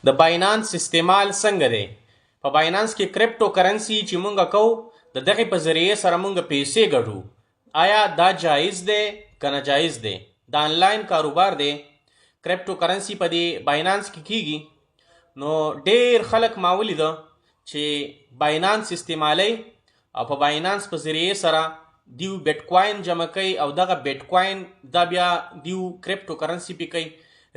د باینانس استعمال څنګه دی؟ په باینانس کې کرپټو کرنسي چې مونږ کوو د دغې په ذریعې سره مونږ پیسې ګټو. آیا دا جایز دی که ناجایز دی؟ دا آنلاین کاروبار دی. کرپټو کرنسي په دې باینانس کې کیږي. نو ډیر خلک ما ولیده چې باینانس استعمالوي او په باینانس په ذریعې سره دیو بیټ کوین جمع کوي او دغه بیټ کوین دا بیا دیو کرپټو کرنسي پې کوي،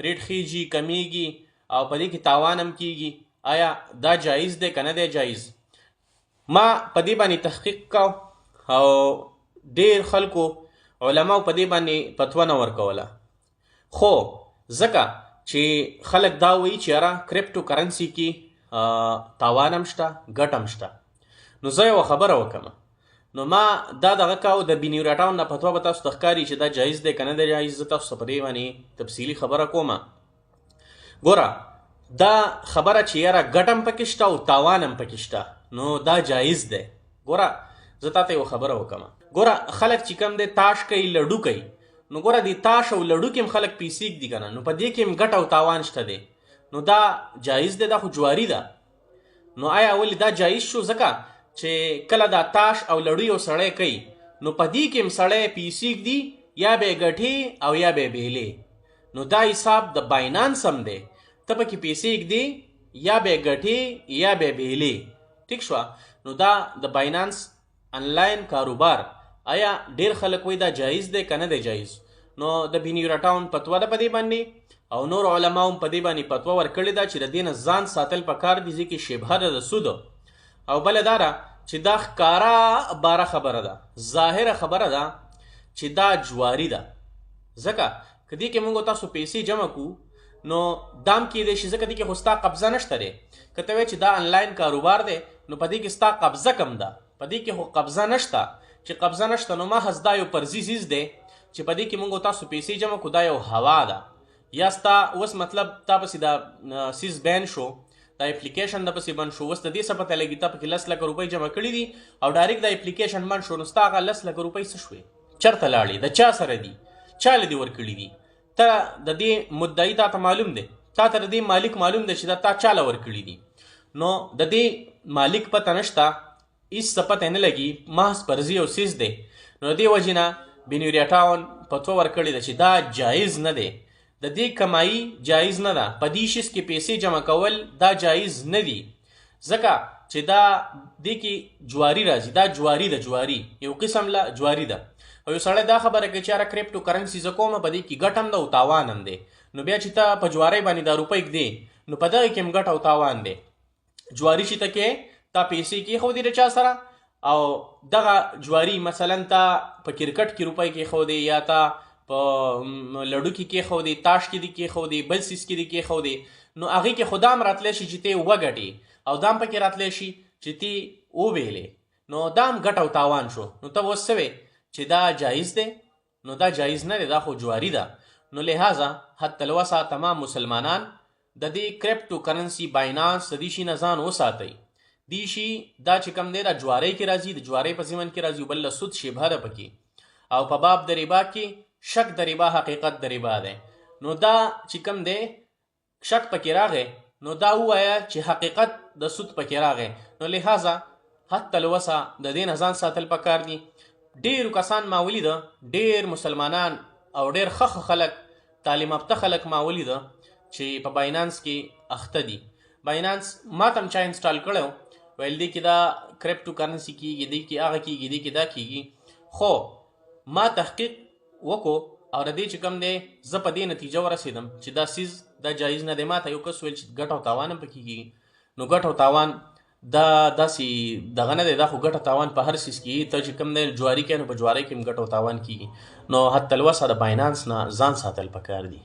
ریټ خیږي، کمیږي او په دې کې تاوان هم کیږي. آیا دا جایز دی که نه دی جایز؟ ما په دې باندې تحقیق کو او ډیر خلکو علماو په دې باندې فتوا نه ورکوله، خو ځکه چې خلک دا وایي چې یاره کرپټو کرنسي کې تاوان هم شته، ګټه هم شته. نو زه یوه خبره وکړم، نو ما دا دغه کاو د بینیورا ټاون نه فتوا به تاسو ته ښکاري چې دا جایز دی که نه دی جایز. زه تاسو ته په دې باندې تفصیلي خبره کوم. ګوره دا خبره چې یاره ګټه هم پکې شته او تاوان هم پکې شته، نو دا جایز دی. ګوره زه تا ته یوه خبره وکړم، ګوره خلک چې کوم دی تاش کوي، لډو کوي، نو ګوره د تاش او لډو کې هم خلک پیسې ږدي که نه، نو په دې کې هم ګټه او تاوان شته دی. نو دا جایز دی، دا خو جواري ده. نو آیا ولې دا جایز شو؟ ځکه چې کله دا تاش او لډو یو سړی کوي، نو په دې کې هم سړی پیسې ږدي، یا به یې ګټې او یا به یې بیلې. نو دا حساب د باینانس هم دی، ته پکې پیسې ږدې، یا به یې ګټې یا به یې بیلې. ټیک شوه؟ نو دا د باینانس آنلاین کاروبار آیا ډیر خلک وایي دا جایز دی که نه دی جایز؟ نو د بینیورا ټاون فتوا ده په دې باندې، او نور علما هم په دې باندې فتوا ورکړې ده چې د دې نه ځان ساتل پکار دي، ځکه شبهه ده د سود. او بله دا ده چې دا ښکاره باره خبره ده، ظاهره خبره ده چې دا جواري ده. ځکه که دې کې موږ تاسو پیسې جمع کړو نو دام کیدای شي، ځکه دې کې خو ستا قبضه نشته دی. که ته وایې چې دا آنلاین کاروبار دی نو په دې کې ستا قبضه کم ده، په دې کې خو قبضه نشته. چې قبضه نشته نو محض دا یو فرضي څیز دی چې په دې کې موږ تاسو پیسې جمع کړو، دا یو هوا ده. یا ستا اوس مطلب تا پسې دا څیز بین شو، دا اپلیکیشن د پسې بند شو، اوس د دې څه پته لګي تا پکې 10 لکه روپۍ جمع کړي دي او ډایرکټ دا اپلیکیشن بند شو، نو ستا هغه 10 لکه روپۍ څه شوې؟ چېرته لاړې؟ د چا سره دي؟ چا له دې ورکړي دي؟ ته د دې مدعي تا ته معلوم دی، تا ته د دې مالک معلوم دی چې دا تا چا له ورکړي دي. نو د دې مالک پته نشته، هېڅ څه پته نه لګي، محض فرضي یو څیز دی. نو د دې وجې نه بینیورا ټاون فتوا ورکړې ده چې دا جایز نه دی، د دې کمایي جایز نه ده، په دې شیز کې پیسې جمع کول دا جایز نه دي، ځکه چې دا دې کې جواري راځي. دا جواري ده، جواري یو قسم له جواري ده. او یو سړی دا خبره کوي چې یاره کرپټو کرنسي زه کوم، په دې کې ګټه هم ده او تاوان هم دی. نو بیا چې ته په جوارۍ باندې دا روپۍ ږدې نو په دغه کې هم ګټه او تاوان دی. جواري چې ته کې تا پیسې کېښودې د چا سره، او دغه جواري مثلا تا په کرکټ کې روپۍ کېښودې، یا تا په لډو کې کېښودې، تاش کې دې کېښودې، بل څیز کې دې کېښودې، نو هغې کې خو دا هم راتلی شي چې ته یې وګټې، او دا هم پکې راتلی شي چې ته یې وبیلې، نو دا هم ګټه او تاوان شو. نو ته اوس څه وې چې دا جایز دی؟ نو دا جایز نه دی، دا خو جواري ده. نو لہذا حتی الوسع تمام مسلمانان د دې کرپټو کرنسي باینانس د دې شي نه ځان وساتئ. دی شي دا چې کوم دی دا جوارۍ کې راځي، د جوارۍ په ضمن کې راځي، بل له سود شبهه ده پکې، او په باب د ربا کې شک د ربا حقیقت د ربا دی. نو دا چې کوم دی شک پکې راغی، نو دا ووایه چې حقیقت د سود پکې راغی. نو لہذا حتی الوسع د دې نه ځان ساتل پکار دي. ډېرو کسان ما ولیده، ډېر مسلمانان او ډېر ښه خلک، تعلیم یافته خلک ما ولیده چې په باینانس کې اخته دي. باینانس ما ته هم چا انسټال کړی و، ویل دې کې دا کرپټو کرنسي کېږي، دې کې هغه کېږي، دې کې دا کېږي. خو ما تحقیق وکړو او د دې چې کوم دی زه په دې نتیجه ورسېدم چې دا څیز دا جایز نه دی. ما ته یو کس ویل چې ګټه او تاوان هم پکې کېږي. نو ګټه او تاوان دا داسې دغه نه دی، دا خو ګټه تاوان په هر څیز کې ته چې کوم دی جواري کوې نو په جوارۍ کې هم ګټه او تاوان کېږي. نو حتی الوسع د باینانس نه ځان ساتل پکار دي.